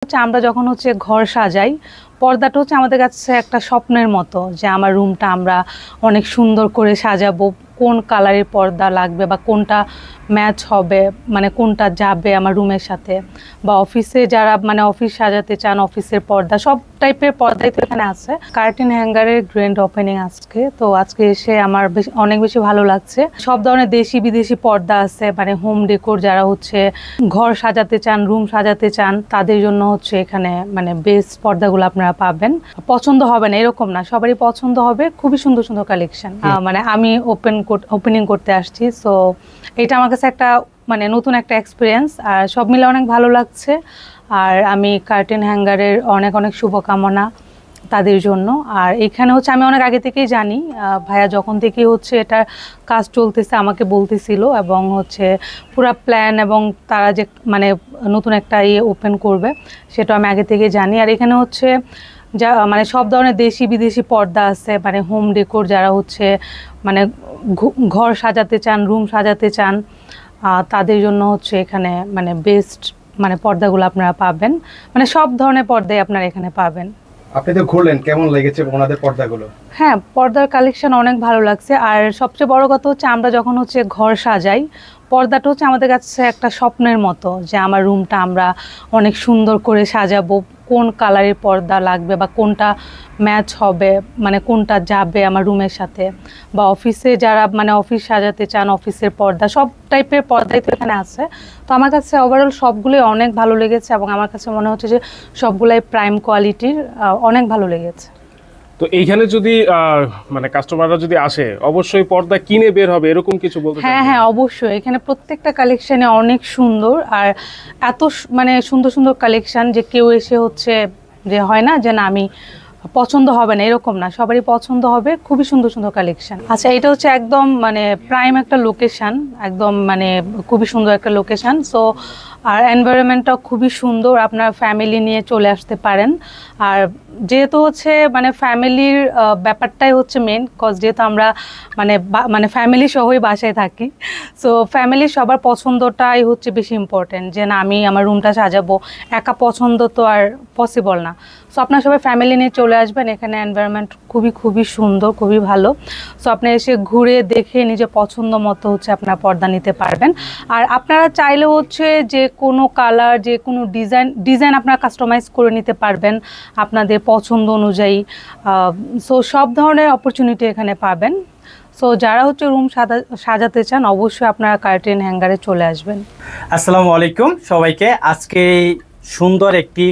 আমরা যখন ঘর সাজাই, পর্দাটা আমাদের কাছে একটা স্বপ্নের মতো, যে আমার রুমটা আমরা অনেক সুন্দর করে সাজাবো, কোন কালারের পর্দা লাগবে বা কোনটা ম্যাচ হবে, মানে কোনটা যাবে আমার রুমের সাথে, বা অফিসে যারা অফিস সাজাতে চান অফিসের পর্দা, সব টাইপের পর্দাই তো এখানে আছে। কার্টেন হ্যাঙ্গারের গ্র্যান্ড ওপেনিং আজকে, তো আজকে এসে আমার অনেক বেশি ভালো লাগছে। সব ধরনের দেশি বিদেশি পর্দা আছে, হোম ডেকোর যারা ঘর সাজাতে চান, রুম সাজাতে চান, তাদের জন্য এখানে বেস্ট পর্দাগুলো আপনারা পাবেন। পছন্দ হবে না এরকম না, সবারই পছন্দ হবে। খুবই সুন্দর সুন্দর কালেকশন। আমি ওপেনিং করতে আসছি, সো এটা আমার কাছে একটা নতুন একটা এক্সপিরিয়েন্স, আর সব মিলে অনেক ভালো লাগছে। আর আমি কার্টেন হ্যাঙ্গারের অনেক অনেক শুভকামনা তাদের জন্য। আর এখানে আমি অনেক আগে থেকেই জানি, ভাইয়া যখন থেকে এটা কাজ চলতেছে আমাকে বলতেছিল, এবং পুরা প্ল্যান এবং তারা যে নতুন একটা ওপেন করবে সেটা আমি আগে থেকে জানি। আর এখানে যা সব ধরনের দেশি বিদেশি পর্দা আছে, হোম ডেকোর যারা ঘর সাজাতে চান, রুম সাজাতে চান, তাদের জন্য এখানে বেস্ট পর্দাগুলো আপনারা পাবেন। সব ধরনের পর্দাই আপনারা এখানে পাবেন। আপনি তো ঘুরলেন, কেমন লেগেছে ওনাদের পর্দাগুলো? হ্যাঁ, পর্দার কালেকশন অনেক ভালো লাগছে। আর সবচেয়ে বড় কথা আমরা যখন ঘর সাজাই, পর্দাটা আমাদের কাছে একটা স্বপ্নের মতো, যে আমার রুমটা আমরা অনেক সুন্দর করে সাজাবো, কোন কালারের পর্দা লাগবে বা কোনটা ম্যাচ হবে, কোনটা যাবে আমার রুমের সাথে, বা অফিসে যারা অফিস সাজাতে চান অফিসের পর্দা, সব টাইপের পর্দাই তো এখানে আছে। তো আমার কাছে ওভারঅল সবগুলোই অনেক ভালো লেগেছে, এবং আমার কাছে মনে হচ্ছে যে সবগুলাই প্রাইম কোয়ালিটির, অনেক ভালো লেগেছে। তো এইখানে যদি কাস্টমাররা যদি আসে, অবশ্যই পর্দা কিনে বের হবে এরকম কিছু বলতে চান? হ্যাঁ, অবশ্যই। এখানে প্রত্যেকটা কালেকশনে অনেক সুন্দর, আর এত সুন্দর সুন্দর কালেকশন যে কেউ এসে যে হয় না যে না আমি পছন্দ হবে না এরকম না, সবারই পছন্দ হবে। খুবই সুন্দর সুন্দর কালেকশন। আচ্ছা, এটা একদম প্রাইম একটা লোকেশন, একদম খুবই সুন্দর একটা লোকেশন। সো আর এনভায়রনমেন্টটা খুবই সুন্দর, আপনার ফ্যামিলি নিয়ে চলে আসতে পারেন। আর যেহেতু ফ্যামিলির ব্যাপারটাই মেন, কজ যেহেতু আমরা ফ্যামিলি সহই বাসায় থাকি, সো ফ্যামিলির সবার পছন্দটাই বেশি ইম্পর্টেন্ট, যে না আমি আমার রুমটা সাজাবো, একা পছন্দ তো আর পসিবল না। সো আপনার সবাই ফ্যামিলি নিয়ে চলে আসবেন, এখানে এনভায়রনমেন্ট খুবই সুন্দর, খুবই ভালো। সো আপনি এসে ঘুরে দেখে নিজে পছন্দ মতো আপনার পর্দা নিতে পারবেন। আর আপনারা চাইলে যে কোনো কালার, যে কোনো ডিজাইন আপনারা কাস্টমাইজ করে নিতে পারবেন আপনাদের পছন্দ অনুযায়ী। সো সব ধরনের অপরচুনিটি এখানে পাবেন। সো যারা রুম সাজাতে চান অবশ্যই আপনারা কার্টেন হ্যাঙ্গারে চলে আসবেন। আসসালামু আলাইকুম সবাইকে। আজকে সুন্দর একটি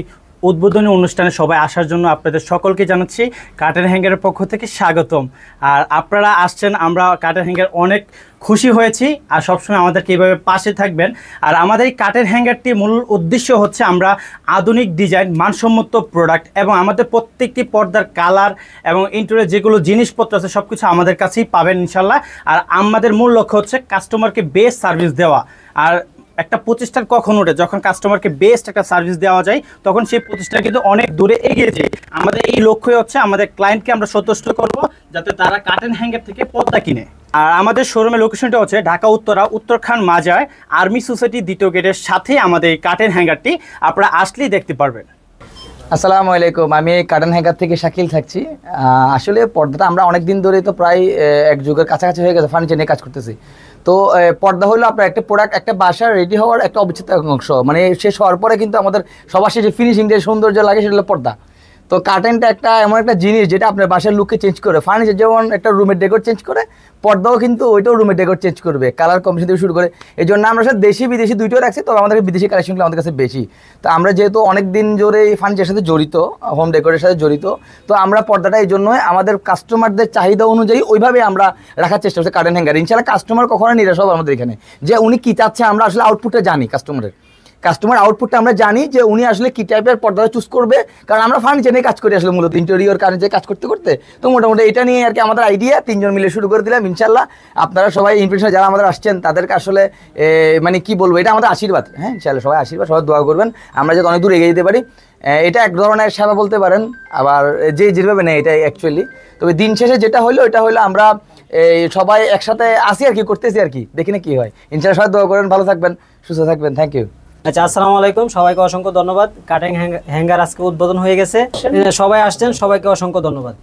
উদ্বোধনী অনুষ্ঠানে সবাই আসার জন্য আপনাদের সকলকে জানাচ্ছি কার্টেন হ্যাঙ্গারের পক্ষ থেকে স্বাগতম। আর আপনারা আসছেন, আমরা কার্টেন হ্যাঙ্গার অনেক খুশি হয়েছি, আর সবসময় আমাদেরকে এইভাবে পাশে থাকবেন। আর আমাদের এই কার্টেন হ্যাঙ্গারটির মূল উদ্দেশ্য আমরা আধুনিক ডিজাইন, মানসম্মত প্রোডাক্ট, এবং আমাদের প্রত্যেকটি পর্দার কালার এবং ইন্টেরিয়র যেগুলো জিনিসপত্র আছে সব কিছু আমাদের কাছেই পাবেন ইনশাল্লাহ। আর আমাদের মূল লক্ষ্য কাস্টমারকে বেস্ট সার্ভিস দেওয়া। আর একটা প্রতিষ্ঠান কখন ওঠে? যখন কাস্টমারকে বেস্ট একটা সার্ভিস দেওয়া যায়, তখন সেই প্রতিষ্ঠান কিন্তু অনেক দূরে এগিয়ে যায়। আমাদের এই লক্ষ্যই আমাদের ক্লায়েন্টকে আমরা সন্তুষ্ট করব, যাতে তারা কার্টেন হ্যাঙ্গার থেকে পর্দা কিনে। আর আমাদের শোরুমের লোকেশনটা উত্তরা উত্তরখান মাজার আর্মি সোসাইটি দ্বিতীয় গেটের সাথে আমাদের এই কার্টেন হ্যাঙ্গারটি আপনারা আসলেই দেখতে পারবেন। আসসালামু আলাইকুম, আমি কার্টেন হ্যাঙ্গার থেকে শাকিল থাকছি। আসলে পর্দাটা আমরা অনেক দিন ধরেই তো প্রায় এক যুগের কাছাকাছি হয়ে গেছে ফার্নিচার নিয়ে কাজ করতেছি। তো পর্দা হলো আপনার একটা প্রোডাক্ট, একটা বাসার রেডি হওয়ার একটা অবিচ্ছেদ্য অংশ। শেষ হওয়ার পরে কিন্তু আমাদের সবার শেষে ফিনিশিং যে সৌন্দর্য লাগে সেটা হলো পর্দা। তো কার্টেনটা এমন একটা জিনিস যেটা আপনার বাসার লুককে চেঞ্জ করে। ফার্নিচার যেমন একটা রুমের ডেকোর চেঞ্জ করে, পর্দাও কিন্তু ওইটাও রুমের ডেকোর চেঞ্জ করবে, কালার কম্বিনেশন থেকে শুরু করে। এই জন্য আমরা সাথে দেশি বিদেশি দুইটাও রাখছি, তবে আমাদের বিদেশি কালেকশনগুলো আমাদের কাছে বেশি। তো আমরা যেহেতু অনেক দিন ধরে এই ফার্নিচারের সাথে জড়িত, হোম ডেকোরের সাথে জড়িত, তো আমরা পর্দাটা এই জন্য আমাদের কাস্টমারদের চাহিদা অনুযায়ী ওইভাবে আমরা রাখার চেষ্টা করছি কার্টেন হ্যাঙ্গার। ইনশাল্লাহ কাস্টমার কখনো নিরাশ হবে আমাদের এখানে, যে উনি কী চাচ্ছে আমরা আসলে আউটপুটটা জানি। কাস্টমার আউটপুটটা আমরা জানি যে উনি আসলে কী টাইপের পর্দাটা চুজ করবে, কারণ আমরা ফার্নিচার নিয়ে কাজ করি আসলে মূলত ইন্টেরিয়র কারণে কাজ করতে করতে। তো মোটামুটি এটা নিয়ে আর কি আমাদের আইডিয়া, তিনজন মিলে শুরু করে দিলাম। ইনশাল্লাহ আপনারা সবাই ইনফ্লুয়েন্সার যারা আমাদের আসছেন তাদেরকে আসলে কী বলবো, এটা আমাদের আশীর্বাদ। হ্যাঁ, ইনশাল্লাহ সবাই আশীর্বাদ, সবাই দোয়া করবেন আমরা যাতে অনেক দূর এগিয়ে যেতে পারি। এটা এক ধরনের সেবা বলতে পারেন, আবার যেভাবে নেই এটাই অ্যাকচুয়ালি। তবে দিন শেষে যেটা হলো এটা হলো আমরা সবাই একসাথে আসি আর কি, করতেছি আর কি, দেখি না কী হয়। ইনশাল্লাহ সবাই দোয়া করেন, ভালো থাকবেন, সুস্থ থাকবেন। Thank you. আচ্ছা, আসসালামু আলাইকুম, সবাইকে অসংখ্য ধন্যবাদ। কাটিং হ্যাঙ্গার আজকে উদ্বোধন হয়ে গেছে, সবাই আসছেন, সবাইকে অসংখ্য ধন্যবাদ।